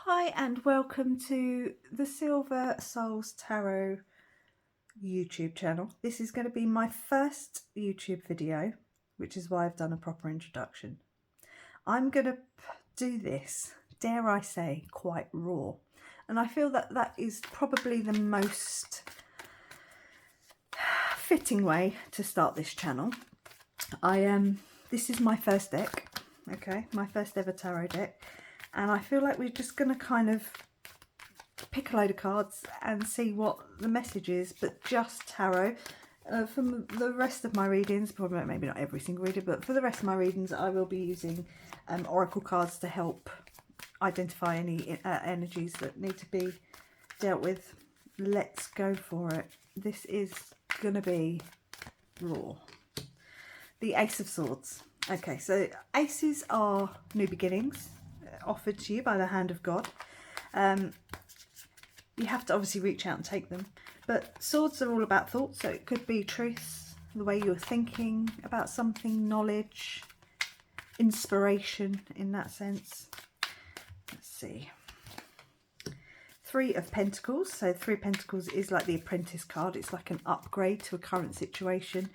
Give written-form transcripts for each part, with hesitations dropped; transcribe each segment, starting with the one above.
Hi and welcome to the Silver Souls Tarot YouTube channel. This is going to be my first YouTube video, which is why I've done a proper introduction. I'm going to do this, dare I say, quite raw. And I feel that that is probably the most fitting way to start this channel. This is my first deck, okay, my first ever tarot deck. And I feel like we're just going to kind of pick a load of cards and see what the message is, but just tarot. From the rest of my readings, probably maybe not every single reader, but for the rest of my readings I will be using oracle cards to help identify any energies that need to be dealt with. Let's go for it. This is going to be raw. The Ace of Swords. Okay, so aces are new beginnings offered to you by the hand of God. You have to obviously reach out and take them. But swords are all about thoughts, so it could be truths, the way you're thinking about something, knowledge, inspiration in that sense. Let's see. Three of Pentacles. So Three of Pentacles is like the Apprentice card. It's like an upgrade to a current situation.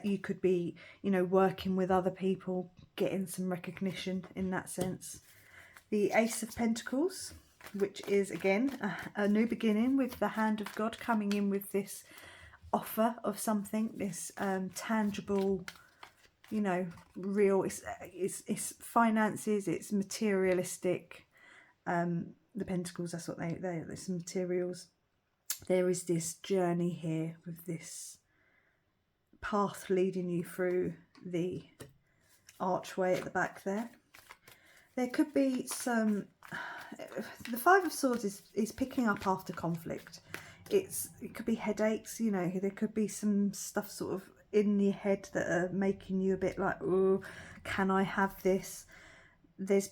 You could be, working with other people, getting some recognition in that sense. The Ace of Pentacles, which is again a new beginning with the hand of God coming in with this offer of something, this tangible, real, it's finances, it's materialistic. The Pentacles, that's what there's some materials. There is this journey here with this path leading you through the archway at the back there. There could be some, the Five of Swords is picking up after conflict. It could be headaches, there could be some stuff sort of in your head that are making you a bit like, oh, can I have this? There's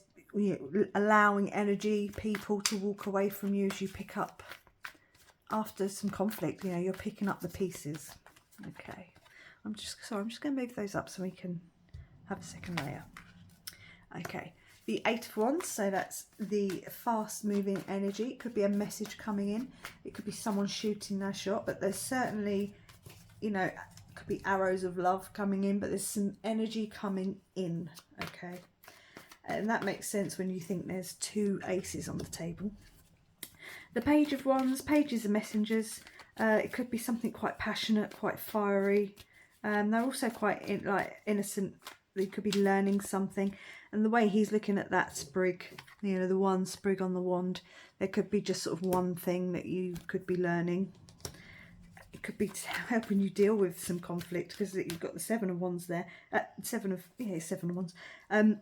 allowing energy, people to walk away from you as you pick up after some conflict. You're picking up the pieces. Okay, I'm just going to move those up so we can have a second layer. Okay. The Eight of Wands, so that's the fast moving energy. It could be a message coming in. It could be someone shooting their shot, but there's certainly, it could be arrows of love coming in, but there's some energy coming in, okay? And that makes sense when you think there's two aces on the table. The Page of Wands, pages are messengers. It could be something quite passionate, quite fiery. They're also quite innocent. They could be learning something. And the way he's looking at that sprig, the one sprig on the wand, there could be just sort of one thing that you could be learning. It could be helping you deal with some conflict, because you've got the Seven of Wands there. Seven of Wands. And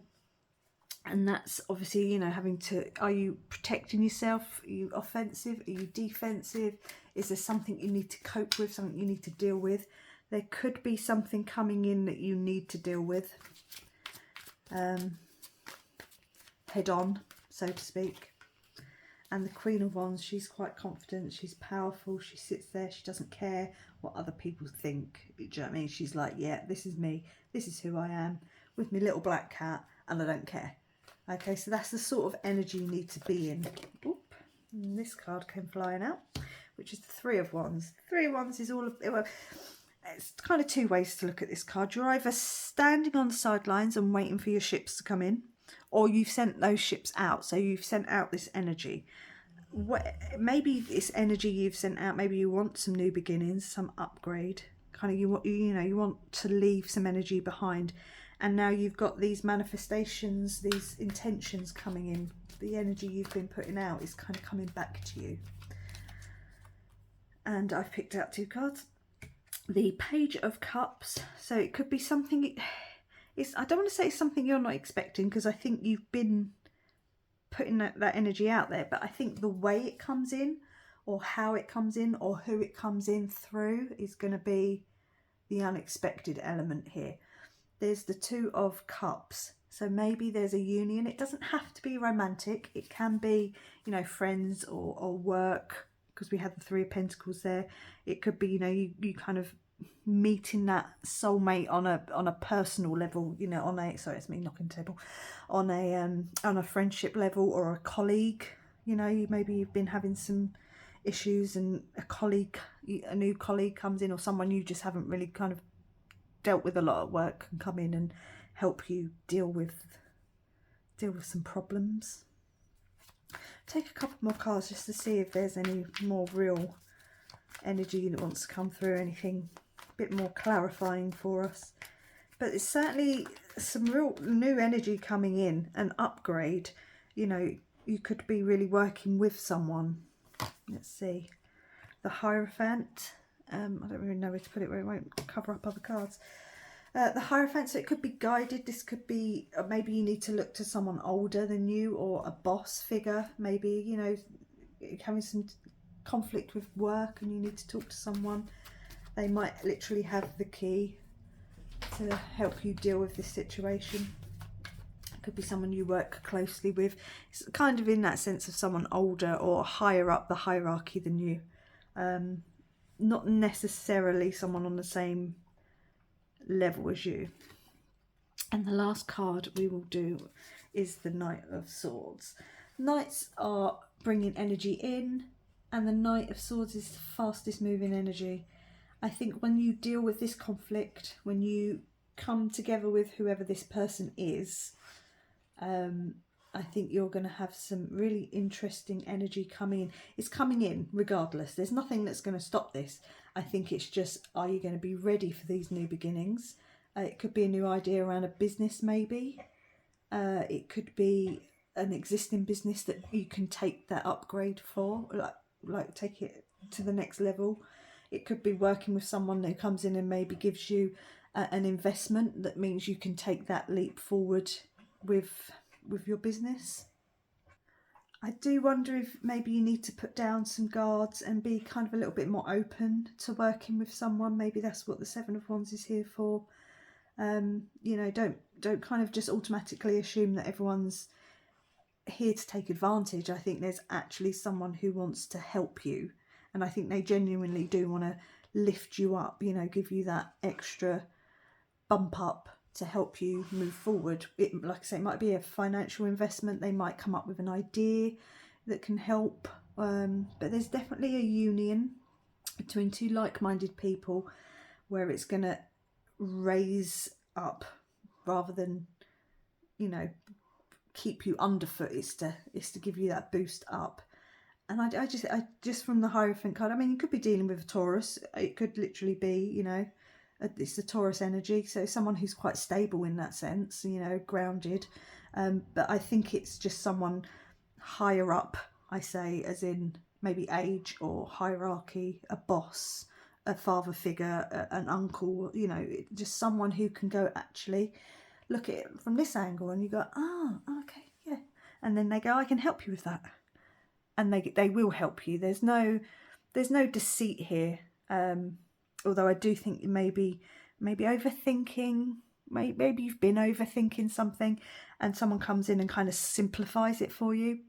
that's obviously, having to, are you protecting yourself? Are you offensive? Are you defensive? Is there something you need to cope with, something you need to deal with? There could be something coming in that you need to deal with. Head on, so to speak. And the Queen of Wands, she's quite confident, she's powerful, she sits there, she doesn't care what other people think. Do you know what I mean? She's like, yeah, this is me, this is who I am, with my little black cat, and I don't care. Okay, so that's the sort of energy you need to be in. Oop, and this card came flying out, which is the Three of Wands. Three of Wands is all of, well, it's kind of two ways to look at this card. You're either standing on the sidelines and waiting for your ships to come in, or you've sent those ships out. So you've sent out this energy. Maybe this energy you've sent out, maybe you want some new beginnings, some upgrade. Kind of you want to leave some energy behind. And now you've got these manifestations, these intentions coming in. The energy you've been putting out is kind of coming back to you. And I've picked out two cards. The Page of Cups, so it could be something, I don't want to say it's something you're not expecting, because I think you've been putting that energy out there, but I think the way it comes in, or how it comes in, or who it comes in through is going to be the unexpected element here. There's the Two of Cups, so maybe there's a union. It doesn't have to be romantic, it can be, friends or work, because we had the Three of Pentacles there. It could be, you kind of meeting that soulmate on a personal level, on a, sorry, it's me knocking the table, on a friendship level, or a colleague, You know, maybe you've been having some issues and a new colleague comes in, or someone you just haven't really kind of dealt with a lot at work, can come in and help you deal with some problems. Take a couple more cards just to see if there's any more real energy that wants to come through, anything a bit more clarifying for us. But it's certainly some real new energy coming in, an upgrade. You know, you could be really working with someone. Let's see. The Hierophant. I don't really know where to put it where it won't cover up other cards. The Hierophant, so it could be guided. This could be, maybe you need to look to someone older than you, or a boss figure. Maybe, you know, having some conflict with work and you need to talk to someone. They might literally have the key to help you deal with this situation. It could be someone you work closely with. It's kind of in that sense of someone older or higher up the hierarchy than you. Not necessarily someone on the same level as you. And the last card we will do is the Knight of Swords. Knights are bringing energy in, and the Knight of Swords is the fastest moving energy. I think when you deal with this conflict, when you come together with whoever this person is, I think you're going to have some really interesting energy coming in. It's coming in regardless. There's nothing that's going to stop this. I think it's just, are you going to be ready for these new beginnings? It could be a new idea around a business maybe. It could be an existing business that you can take that upgrade for, like take it to the next level. It could be working with someone who comes in and maybe gives you an investment that means you can take that leap forward with your business. I do wonder if maybe you need to put down some guards and be kind of a little bit more open to working with someone. Maybe that's what the Seven of Wands is here for. You know, don't kind of just automatically assume that everyone's here to take advantage. I think there's actually someone who wants to help you, and I think they genuinely do want to lift you up, you know, give you that extra bump up to help you move forward. It, like I say, it might be a financial investment. They might come up with an idea that can help, but there's definitely a union between two like-minded people where it's going to raise up rather than, you know, keep you underfoot. It's to give you that boost up. And I just from the Hierophant card, I mean, you could be dealing with a Taurus. It could literally be, you know, it's a Taurus energy, so someone who's quite stable in that sense, you know, grounded. But I think it's just someone higher up, I say, as in maybe age or hierarchy, a boss, a father figure, an uncle, you know, just someone who can go, actually, look at it from this angle, and you go, oh, okay, yeah. And then they go, I can help you with that. And they will help you. There's no deceit here. Although I do think you maybe overthinking, maybe you've been overthinking something and someone comes in and kind of simplifies it for you.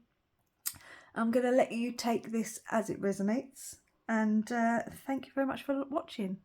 I'm going to let you take this as it resonates, and thank you very much for watching.